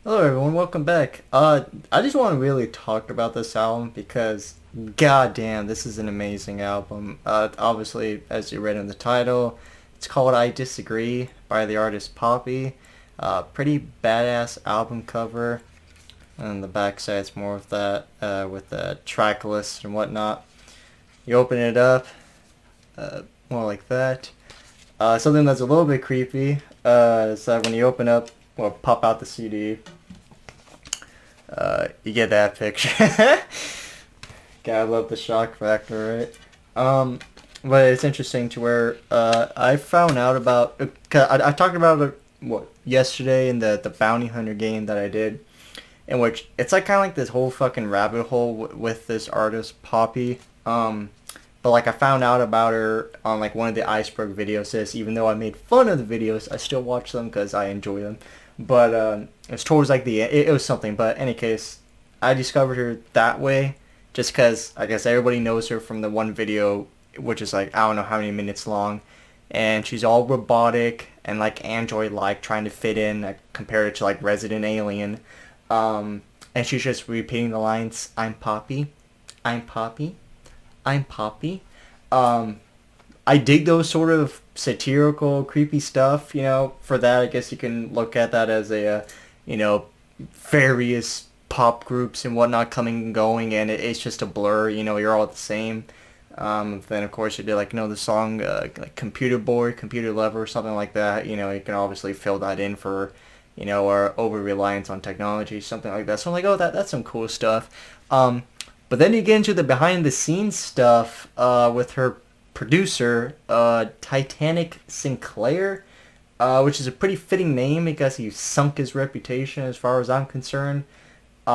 Hello everyone, welcome back. I just want to really talk about this album because goddamn, this is an amazing album. Obviously, as you read in the title, it's called I Disagree by the artist Poppy. Pretty badass album cover. And the backside's more of that, with the track list and whatnot. You open it up, more like that. Something that's a little bit creepy, is that when you open up or pop out the CD, you get that picture. Gotta love the shock factor, right? But it's interesting to where I found out about. Cause I talked about it yesterday in the bounty hunter game that I did, in which it's like kind of like this whole fucking rabbit hole with this artist Poppy. But like I found out about her on like one of the iceberg videos. Even though I made fun of the videos, I still watch them because I enjoy them. But it's towards like it was something. But in any case, I discovered her that way, just because I guess everybody knows her from the one video, which is like I don't know how many minutes long, and she's all robotic and like android-like, trying to fit in, compared it to like Resident Alien. And she's just repeating the lines, "I'm Poppy, I'm Poppy, I'm Poppy." Um, I dig those sort of satirical, creepy stuff. For that, I guess you can look at that as you know, various pop groups and whatnot coming and going, and it's just a blur. You're all the same. Then of course you do like the song like Computer Boy, Computer Lover, or something like that. You can obviously fill that in for or over reliance on technology, something like that. So I'm like, oh, that's some cool stuff. But then you get into the behind the scenes stuff with her producer, Titanic Sinclair, which is a pretty fitting name because he sunk his reputation as far as I'm concerned. A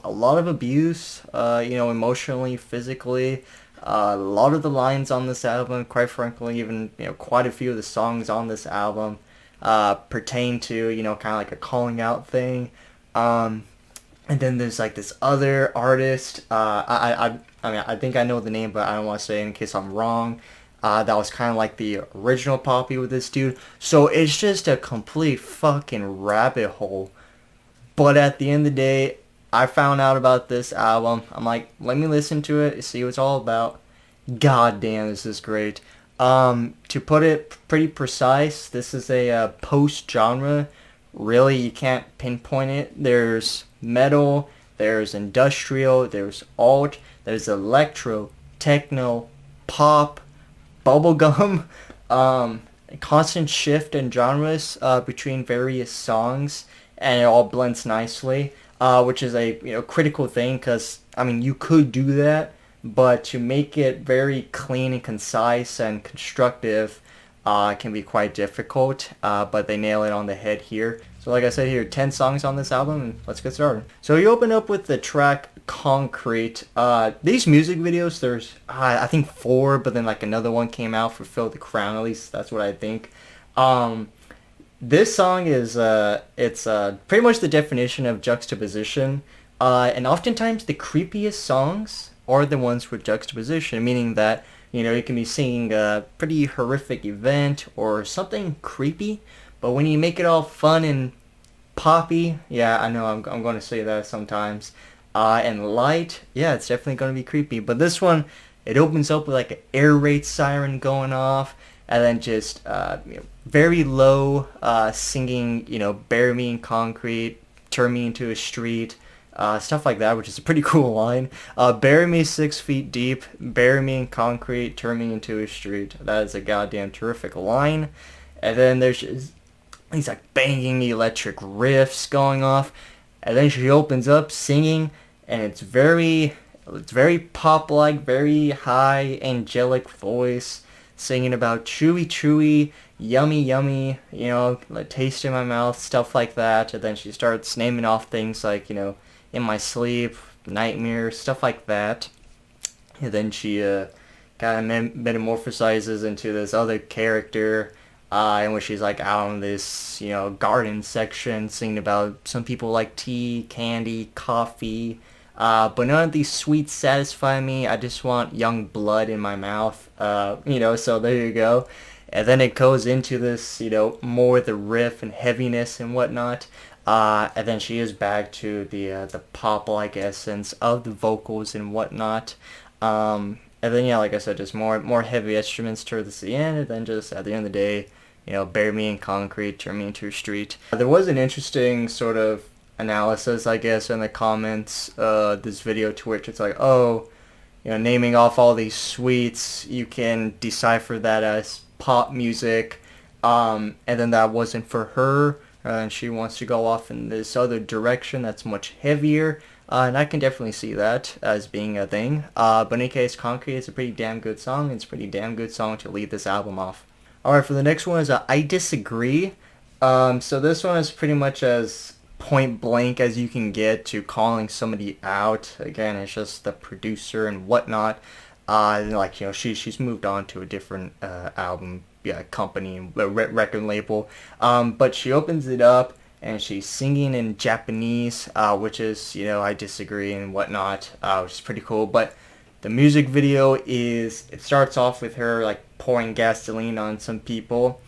lot of abuse, emotionally, physically. A lot of the lines on this album, quite frankly, even quite a few of the songs on this album, pertain to kind of like a calling out thing. Um, and then there's like this other artist. I mean, I think I know the name, but I don't want to say it in case I'm wrong. That was kind of like the original Poppy with this dude. So it's just a complete fucking rabbit hole. But at the end of the day, I found out about this album. I'm like, let me listen to it, see what it's all about. God damn, this is great. To put it pretty precise, this is a post genre. Really, you can't pinpoint it. There's metal, there's industrial, there's alt, there's electro, techno, pop, bubblegum, constant shift in genres between various songs, and it all blends nicely, which is a critical thing because I mean you could do that, but to make it very clean and concise and constructive can be quite difficult. But they nail it on the head here. So like I said here, 10 songs on this album, and let's get started. So you open up with the track Concrete. These music videos, there's I think four, but then like another one came out for Phil the Crown, at least that's what I think. Um, this song is it's pretty much the definition of juxtaposition. And oftentimes the creepiest songs are the ones with juxtaposition, meaning that you can be singing a pretty horrific event or something creepy, but when you make it all fun and poppy, yeah, I know I'm going to say that sometimes, and light, yeah, it's definitely going to be creepy. But this one, it opens up with like an air raid siren going off, and then just very low singing, bury me in concrete, turn me into a street, stuff like that, which is a pretty cool line. Bury me 6 feet deep, bury me in concrete, turn me into a street. That is a goddamn terrific line. And then there's just these like banging electric riffs going off, and then she opens up singing, and it's very pop-like, very high angelic voice, singing about chewy chewy, yummy yummy, like taste in my mouth, stuff like that. And then she starts naming off things like in my sleep, nightmare, stuff like that. And then she kind of metamorphosizes into this other character, in which she's like out in this garden section singing about some people like tea, candy, coffee, but none of these sweets satisfy me. I just want young blood in my mouth. So there you go. And then it goes into this more the riff and heaviness and whatnot. And then she is back to the pop-like essence of the vocals and whatnot. And then yeah, like I said, just more heavy instruments towards the end, and then just at the end of the day, bury me in concrete, turn me into a street. There was an interesting sort of analysis, I guess, in the comments this video, to which it's like, oh, naming off all these sweets, you can decipher that as pop music, and then that wasn't for her, and she wants to go off in this other direction that's much heavier, and I can definitely see that as being a thing. But in any case, Concrete is a pretty damn good song. It's a pretty damn good song to lead this album off. Alright, for the next one is I Disagree. So this one is pretty much as point blank as you can get to calling somebody out. Again, it's just the producer and whatnot. Like, she's moved on to a different album, company, record label. But she opens it up and she's singing in Japanese, which is, I disagree and whatnot, which is pretty cool. But the music video it starts off with her like pouring gasoline on some people,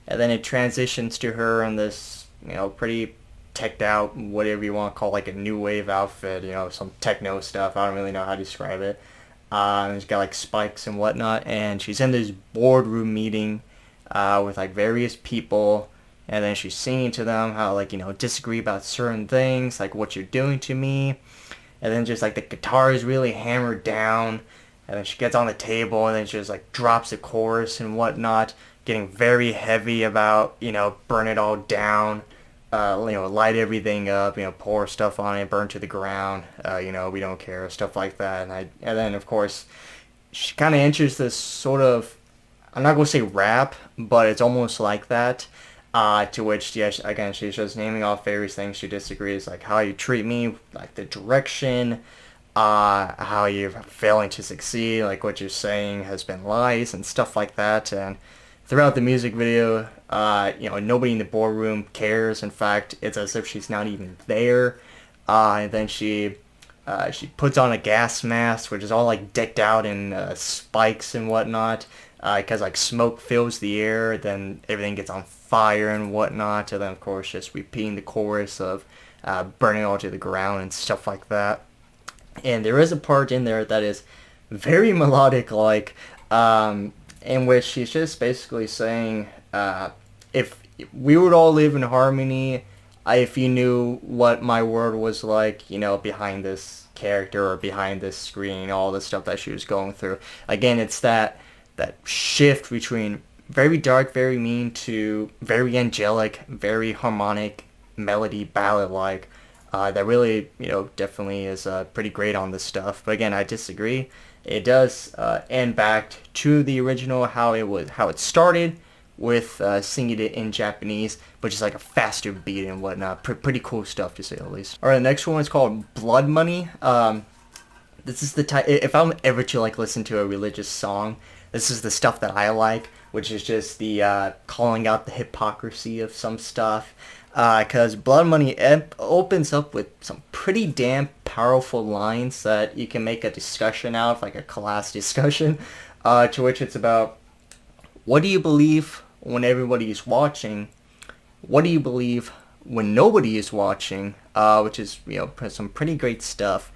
and then it transitions to her in this, pretty teched out, whatever you want to call, like a new wave outfit, some techno stuff. I don't really know how to describe it. It's got like spikes and whatnot, and she's in this boardroom meeting with like various people, and then she's singing to them how, like, disagree about certain things, like what you're doing to me, and then just like the guitar is really hammered down, and then she gets on the table, and then she just like drops the chorus and whatnot, getting very heavy about, burn it all down, light everything up, pour stuff on it, burn to the ground, we don't care, stuff like that. And then of course she kind of enters this sort of, I'm not gonna say rap, but it's almost like that. To which, yeah, again, she's just naming off various things she disagrees, like how you treat me, like the direction, how you're failing to succeed, like what you're saying has been lies and stuff like that. And throughout the music video, nobody in the boardroom cares. In fact, it's as if she's not even there. And then she puts on a gas mask, which is all like decked out in spikes and whatnot, because like smoke fills the air, then everything gets on fire and whatnot, and then of course just repeating the chorus of burning all to the ground and stuff like that. And there is a part in there that is very melodic, like, in which she's just basically saying, if we would all live in harmony, if you knew what my world was like, behind this character or behind this screen, all the stuff that she was going through. Again, it's that shift between very dark, very mean, to very angelic, very harmonic, melody, ballad-like, that really, definitely is pretty great on this stuff. But again, I disagree. It does end back to the original, how it started, with singing it in Japanese, but just like a faster beat and whatnot. Pretty cool stuff, to say the least. Alright, the next one is called Bloodmoney. This is the type, if I'm ever to like listen to a religious song, this is the stuff that I like, which is just the calling out the hypocrisy of some stuff. Because Bloodmoney opens up with some pretty damn powerful lines that you can make a discussion out of, like a class discussion, to which it's about, what do you believe when everybody is watching? What do you believe when nobody is watching? Which is, some pretty great stuff.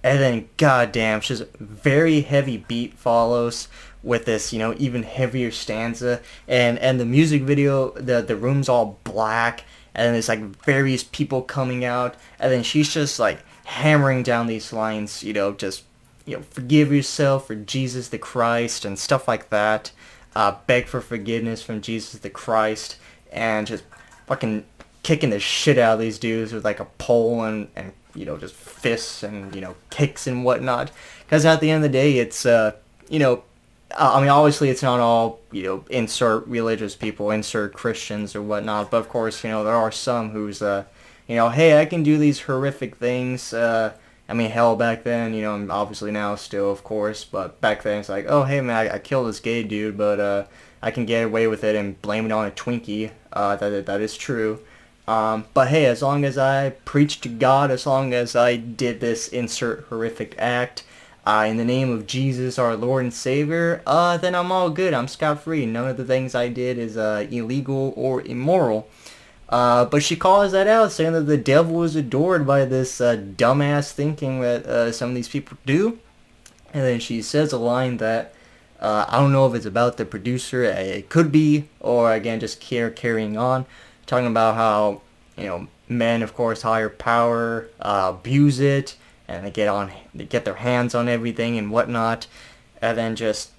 And then, goddamn, just very heavy beat follows with this, even heavier stanza. And the music video, the room's all black, and then there's like various people coming out, and then she's just like hammering down these lines, just, forgive yourself for Jesus the Christ and stuff like that. Beg for forgiveness from Jesus the Christ, and just fucking kicking the shit out of these dudes with like a pole and just fists and, kicks and whatnot. Because at the end of the day, it's, obviously it's not all, insert religious people, insert Christians or whatnot, but of course, there are some who's, hey, I can do these horrific things. Hell, back then, obviously now still, of course, but back then it's like, oh, hey, man, I killed this gay dude, but I can get away with it and blame it on a Twinkie. That is true. But hey, as long as I preached to God, as long as I did this insert horrific act, in the name of Jesus, our Lord and Savior, then I'm all good. I'm scot-free. None of the things I did is illegal or immoral. But she calls that out, saying that the devil is adored by this dumbass thinking that some of these people do. And then she says a line that I don't know if it's about the producer. It could be, or again, just carrying on, talking about how men, of course, higher power abuse it, and they get their hands on everything and whatnot, and then just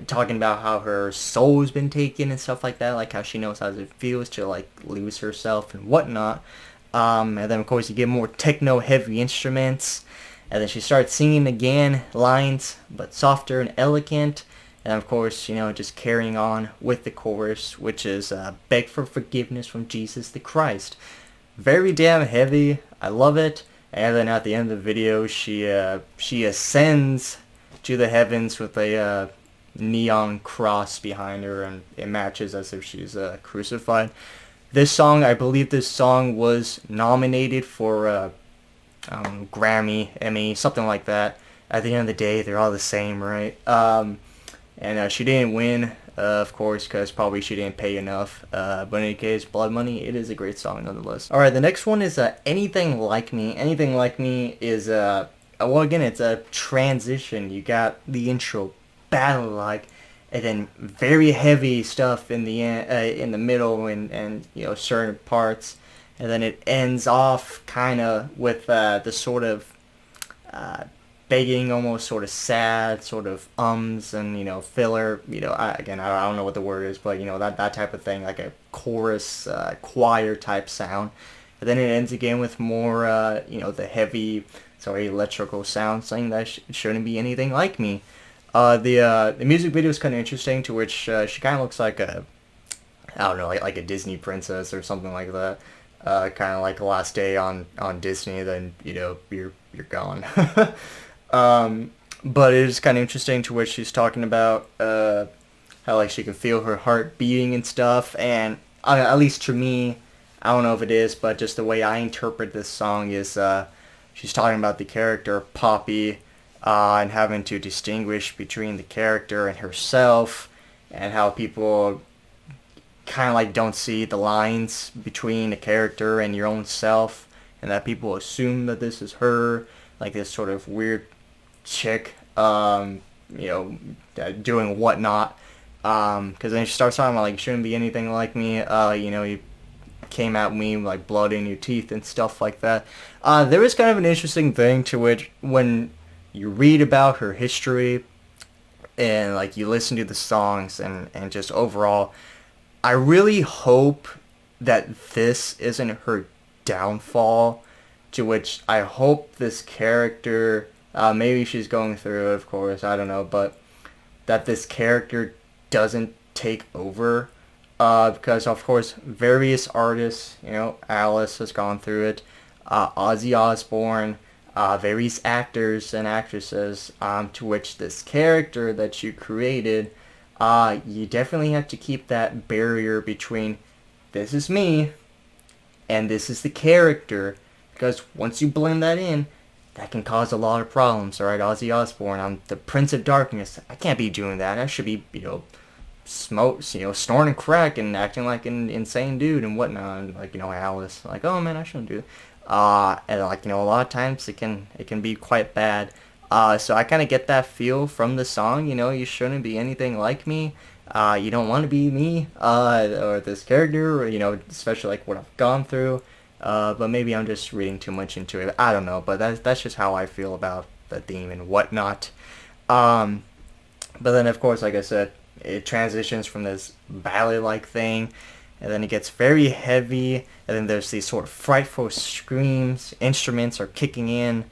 talking about how her soul's been taken and stuff like that, like how she knows how it feels to like lose herself and whatnot. And then of course you get more techno heavy instruments, and then she starts singing again lines, but softer and elegant. And of course, just carrying on with the chorus, which is beg for forgiveness from Jesus the Christ. Very damn heavy. I love it. And then at the end of the video, she ascends to the heavens with a neon cross behind her, and it matches as if she's crucified. This song, I believe this song was nominated for Grammy, Emmy, something like that. At the end of the day, they're all the same, right? And she didn't win, of course, because probably she didn't pay enough. But in any case, Blood Money, it is a great song nonetheless. Alright, the next one is Anything Like Me. Anything Like Me is, well, again, it's a transition. You got the intro, battle-like, and then very heavy stuff in the middle and certain parts. And then it ends off kind of with the sort of begging, almost sort of sad, sort of ums and filler. I don't know what the word is, but that type of thing, like a chorus, choir type sound. And then it ends again with more the heavy, electrical sound, saying that it shouldn't be anything like me. The music video is kind of interesting, to which she kind of looks like I don't know, like a Disney princess or something like that. Kind of like the last day on Disney, then you're gone. But it is kind of interesting, to which she's talking about how like she can feel her heart beating and stuff. And at least to me, I don't know if it is, but just the way I interpret this song is she's talking about the character Poppy and having to distinguish between the character and herself, and how people kind of like don't see the lines between the character and your own self, and that people assume that this is her, like this sort of weird chick, doing whatnot. Because then she starts talking about like, you shouldn't be anything like me. You came at me like blood in your teeth and stuff like that. There is kind of an interesting thing to which when you read about her history and like you listen to the songs and just overall, I really hope that this isn't her downfall, to which I hope this character, maybe she's going through it, of course, I don't know, but that this character doesn't take over, because of course various artists, Alice has gone through it, Ozzy Osbourne, various actors and actresses, to which this character that you created, you definitely have to keep that barrier between this is me and this is the character, because once you blend that in, that can cause a lot of problems. Alright, Ozzy Osbourne, I'm the Prince of Darkness. I can't be doing that. I should be, snorting crack and acting like an insane dude and whatnot. And like, Alice, like, oh man, I shouldn't do that. And like, a lot of times it can be quite bad. So I kind of get that feel from the song, you shouldn't be anything like me. You don't want to be me, or this character, or, especially like what I've gone through. But maybe I'm just reading too much into it. I don't know, but that's just how I feel about the theme and whatnot. But then, of course, like I said, it transitions from this ballet-like thing, and then it gets very heavy, and then there's these sort of frightful screams. Instruments are kicking in.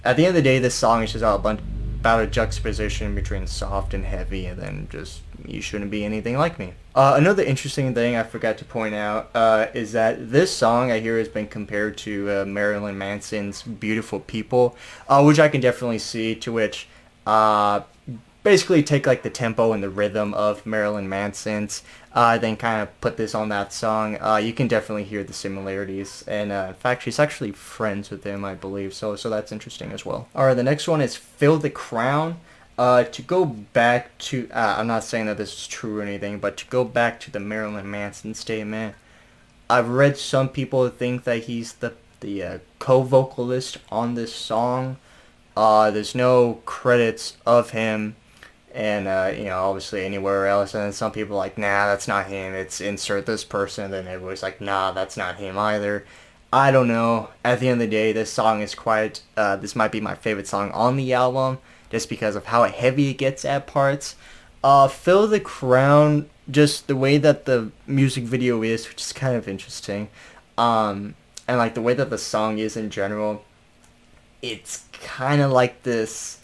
At the end of the day, this song is just about a juxtaposition between soft and heavy, and then just, you shouldn't be anything like me. Another interesting thing I forgot to point out is that this song I hear has been compared to Marilyn Manson's Beautiful People, which I can definitely see, to which basically take like the tempo and the rhythm of Marilyn Manson's, then kind of put this on that song. You can definitely hear the similarities, and in fact she's actually friends with him, I believe, so that's interesting as well. Alright, the next one is Fill the Crown. To go back to, I'm not saying that this is true or anything, but to go back to the Marilyn Manson statement, I've read some people think that he's the co-vocalist on this song. There's no credits of him, and obviously anywhere else. And then some people are like, nah, that's not him. It's insert this person. And then everybody's like, nah, that's not him either. I don't know. At the end of the day, this song is quite. This might be my favorite song on the album, just because of how heavy it gets at parts. Fill the Crown, just the way that the music video is, which is kind of interesting. And like the way that the song is in general, it's kind of like this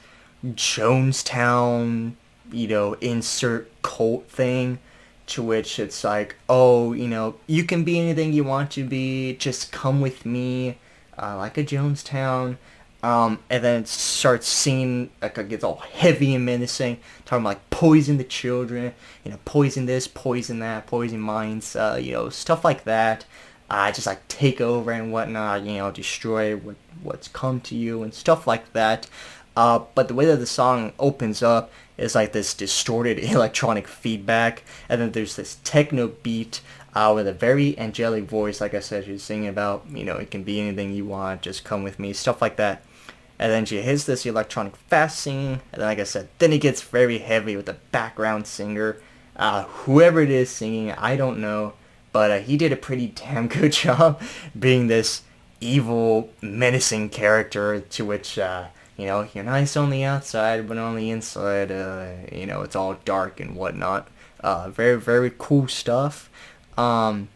Jonestown, insert cult thing, to which it's like, oh, you can be anything you want to be, just come with me, like a Jonestown. And then it starts singing, like it gets all heavy and menacing, talking about like poison the children, poison this, poison that, poison minds, stuff like that. Just like take over and whatnot, destroy what's come to you and stuff like that. But the way that the song opens up is like this distorted electronic feedback, and then there's this techno beat with a very angelic voice. Like I said, she's singing about, it can be anything you want, just come with me, stuff like that. And then she hits this electronic fast singing, and then, like I said, then it gets very heavy with the background singer. Whoever it is singing, I don't know, but he did a pretty damn good job being this evil, menacing character, to which, you're nice on the outside, but on the inside, it's all dark and whatnot. Very, very cool stuff. And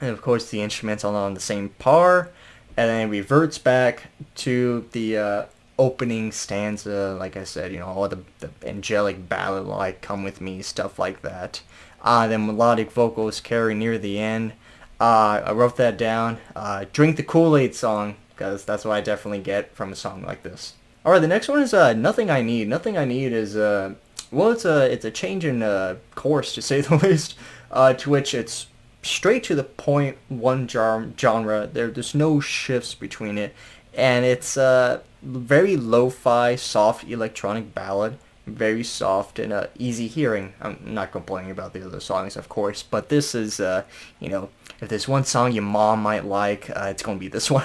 of course, the instruments are on the same par, and then it reverts back to the opening stanza. Like I said, all the angelic ballad, like "Come with Me," stuff like that. Then melodic vocals carry near the end. I wrote that down. Drink the Kool-Aid song, because that's what I definitely get from a song like this. All right, the next one is "Nothing I Need." "Nothing I Need" is it's a change in course, to say the least. To which it's straight to the point, one genre. There's no shifts between it, and it's a very lo-fi, soft electronic ballad, very soft and easy hearing. I'm not complaining about the other songs, of course, but this is, if there's one song your mom might like, it's gonna be this one.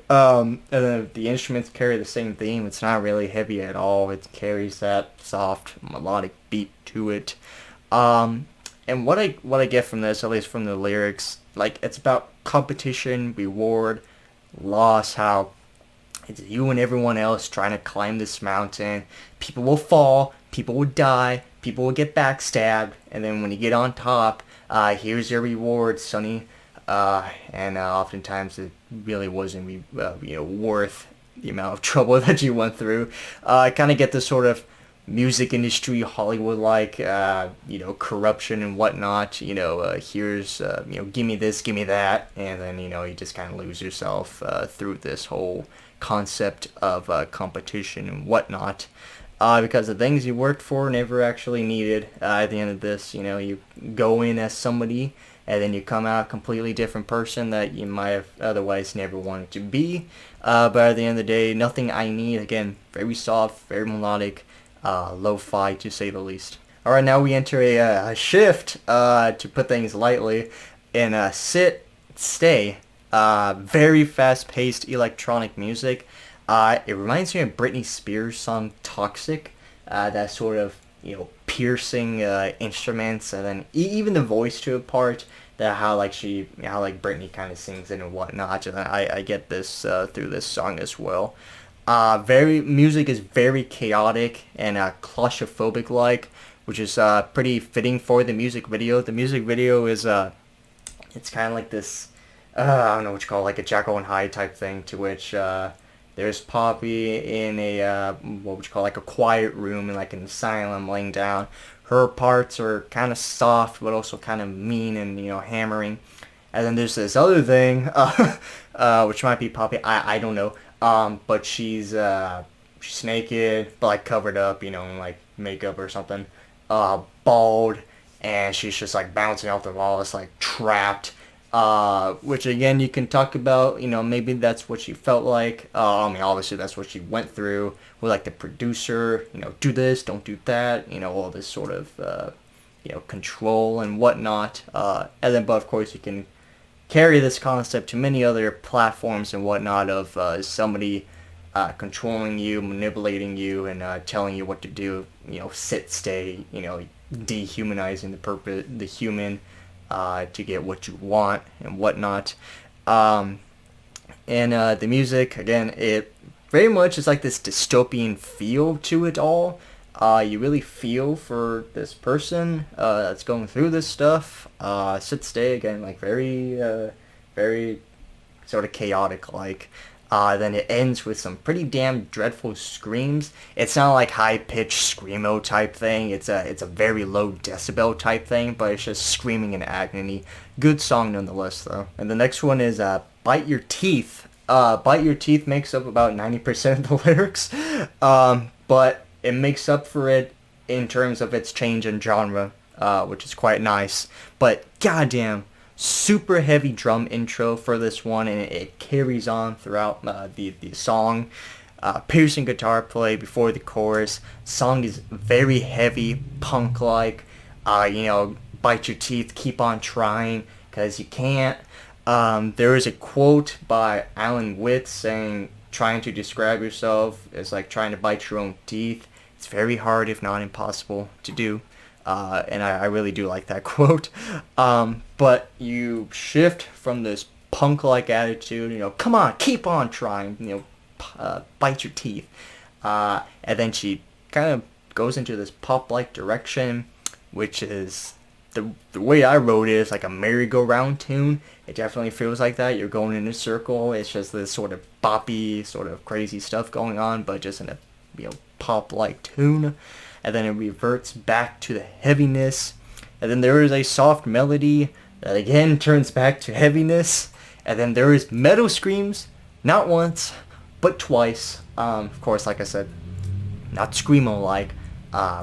And then the instruments carry the same theme. It's not really heavy at all. It carries that soft melodic beat to it. And what I get from this, at least from the lyrics, like, it's about competition, reward, loss, how it's you and everyone else trying to climb this mountain. People will fall, people will die, people will get backstabbed, and then when you get on top, here's your reward, sonny. And oftentimes it really wasn't, worth the amount of trouble that you went through. I kind of get this sort of music industry, Hollywood-like, corruption and whatnot. Here's, give me this, give me that, and then, you just kind of lose yourself through this whole concept of competition and whatnot. Because the things you worked for never actually needed. At the end of this, you go in as somebody, and then you come out a completely different person that you might have otherwise never wanted to be. But at the end of the day, Nothing I Need, again, very soft, very melodic, lo-fi, to say the least. Alright, now we enter a shift, to put things lightly, in Sit, Stay. Very fast-paced electronic music. It reminds me of Britney Spears' song Toxic. That sort of, piercing instruments, and then even the voice to a part, that how Britney kind of sings it and whatnot. And I get this through this song as well. Music is very chaotic and claustrophobic like, which is pretty fitting for the music video. The music video is it's kind of like this, I don't know what you call it, like a Jekyll and Hyde type thing, to which there's Poppy in a what would you call, like a quiet room in like an asylum, laying down. Her parts are kind of soft, but also kind of mean and hammering. And then there's this other thing, which might be Poppy. I don't know. But she's naked, but like covered up, in like makeup or something. Bald, and she's just like bouncing off the wall. It's like trapped. Which again you can talk about. Maybe that's what she felt like. I mean, obviously that's what she went through with like the producer. Do this, don't do that. All this sort of control and whatnot. And then, but of course, you can carry this concept to many other platforms and whatnot of somebody controlling you, manipulating you, and telling you what to do. Sit, stay. Dehumanizing the human to get what you want and whatnot. Um, and the music, again, it very much is like this dystopian feel to it all. You really feel for this person that's going through this stuff. Sit stay again, like very sort of chaotic like. Then it ends with some pretty damn dreadful screams. It's not like high pitched screamo type thing. It's a very low decibel type thing, but it's just screaming in agony. Good song nonetheless though. And the next one is Bite Your Teeth. Bite Your Teeth makes up about 90% of the lyrics, but it makes up for it in terms of its change in genre, which is quite nice. But goddamn, super heavy drum intro for this one, and it carries on throughout the song. Piercing guitar play before the chorus. Song is very heavy, punk like. Bite your teeth, keep on trying, because you can't. There is a quote by Alan Witt saying, trying to describe yourself as like trying to bite your own teeth. It's very hard, if not impossible, to do. And I really do like that quote. But you shift from this punk-like attitude, come on, keep on trying, bite your teeth. And then she kind of goes into this pop-like direction, which is, the way I wrote it is like a merry-go-round tune. It definitely feels like that. You're going in a circle. It's just this sort of boppy, sort of crazy stuff going on, but just in a pop-like tune. And then it reverts back to the heaviness. And then there is a soft melody that again turns back to heaviness. And then there is metal screams, not once, but twice. Of course, like I said, not screamo-like,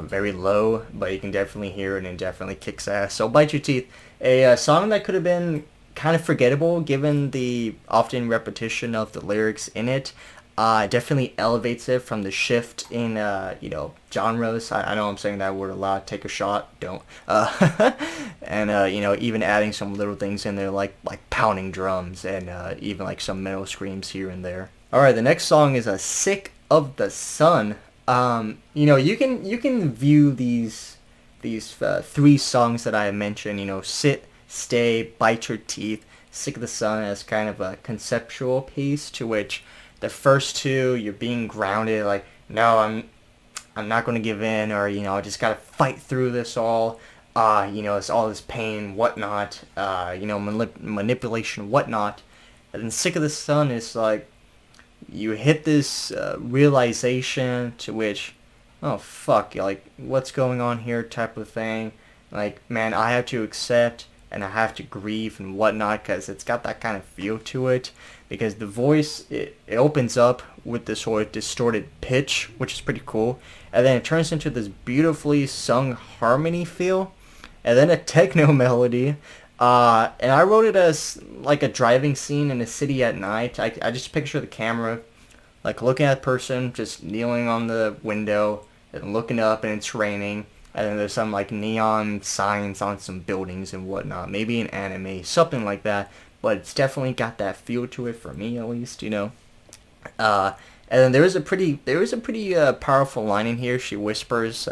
very low, but you can definitely hear it and it definitely kicks ass. So Bite Your Teeth, a song that could have been kind of forgettable given the often repetition of the lyrics in it. Definitely elevates it from the shift in, genres. I know I'm saying that word a lot. Take a shot. Don't. And, even adding some little things in there like pounding drums and even like some metal screams here and there. Alright, the next song is Sick of the Sun. You can view these three songs that I mentioned, Sit, Stay, Bite Your Teeth, Sick of the Sun, as kind of a conceptual piece to which the first two, you're being grounded, like, no, I'm not going to give in, or, I just got to fight through this all, it's all this pain, whatnot, manipulation, whatnot. And then Sick of the Sun is like, you hit this realization to which, oh, fuck, like, what's going on here type of thing. Like, man, I have to accept and I have to grieve and whatnot, because it's got that kind of feel to it. Because the voice, it opens up with this sort of distorted pitch, which is pretty cool. And then it turns into this beautifully sung harmony feel. And then a techno melody. And I wrote it as like a driving scene in a city at night. I just picture the camera, like looking at a person just kneeling on the window and looking up, and it's raining. And then there's some like neon signs on some buildings and whatnot. Maybe an anime, something like that. But it's definitely got that feel to it, for me at least, And then there is a pretty powerful line in here. She whispers,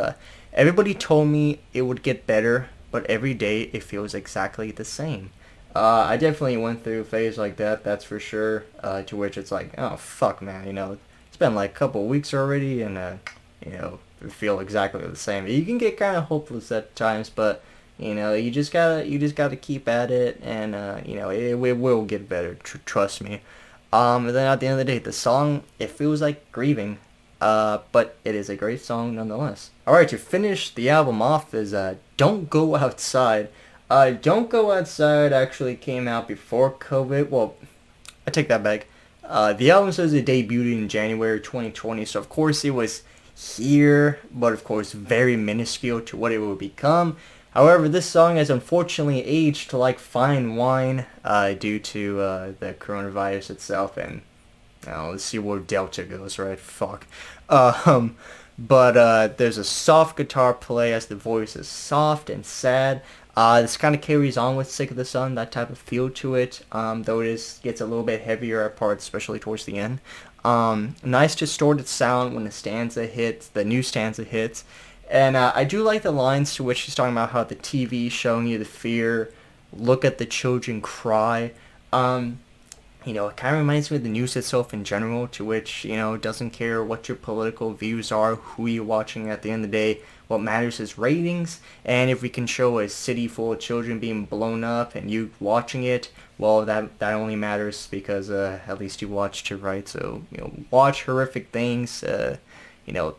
"Everybody told me it would get better, but every day it feels exactly the same." I definitely went through a phase like that, that's for sure. To which it's like, oh fuck, man, it's been like a couple weeks already, and feel exactly the same. You can get kind of hopeless at times, but you just gotta keep at it, and it will get better. Trust me. And then at the end of the day, the song, it feels like grieving, but it is a great song nonetheless. All right, to finish the album off is "Don't Go Outside." "Don't Go Outside" actually came out before COVID. Well, I take that back. The album says it debuted in January 2020, so of course it was here, but of course very minuscule to what it will become. However, this song has unfortunately aged like fine wine due to the coronavirus itself, and let's see where Delta goes, right? Fuck. Um, but there's a soft guitar play as the voice is soft and sad. This kind of carries on with Sick of the Sun, that type of feel to it, though gets a little bit heavier at parts, especially towards the end. Nice distorted sound when the new stanza hits. And I do like the lines to which she's talking about how the TV showing you the fear, look at the children cry. Um, it kind of reminds me of the news itself in general, to which, doesn't care what your political views are, who you're watching. At the end of the day, what matters is ratings, and if we can show a city full of children being blown up and you watching it, well, that only matters because at least you watched it, right? So, watch horrific things, you know,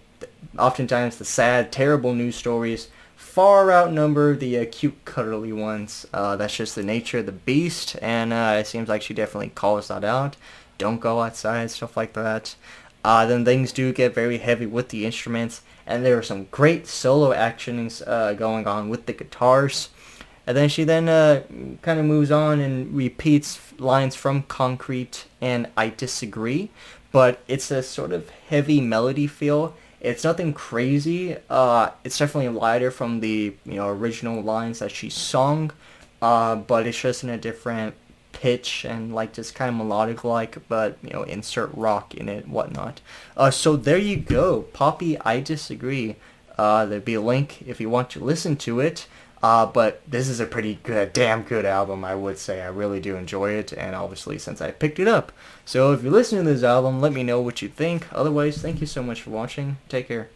oftentimes the sad, terrible news stories far outnumber the cute, cuddly ones. That's just the nature of the beast, and it seems like she definitely calls that out. Don't go outside, stuff like that. Then things do get very heavy with the instruments, and there are some great solo actionings going on with the guitars. And then she kind of moves on and repeats lines from Concrete and I Disagree, but it's a sort of heavy melody feel. It's nothing crazy. It's definitely lighter from the original lines that she sung, but it's just in a different pitch and like just kind of melodic like, but insert rock in it, whatnot. So there you go, Poppy I Disagree. There'd be a link if you want to listen to it. But this is a pretty good, damn good album, I would say. I really do enjoy it, and obviously since I picked it up. So if you're listening to this album, let me know what you think. Otherwise, thank you so much for watching. Take care.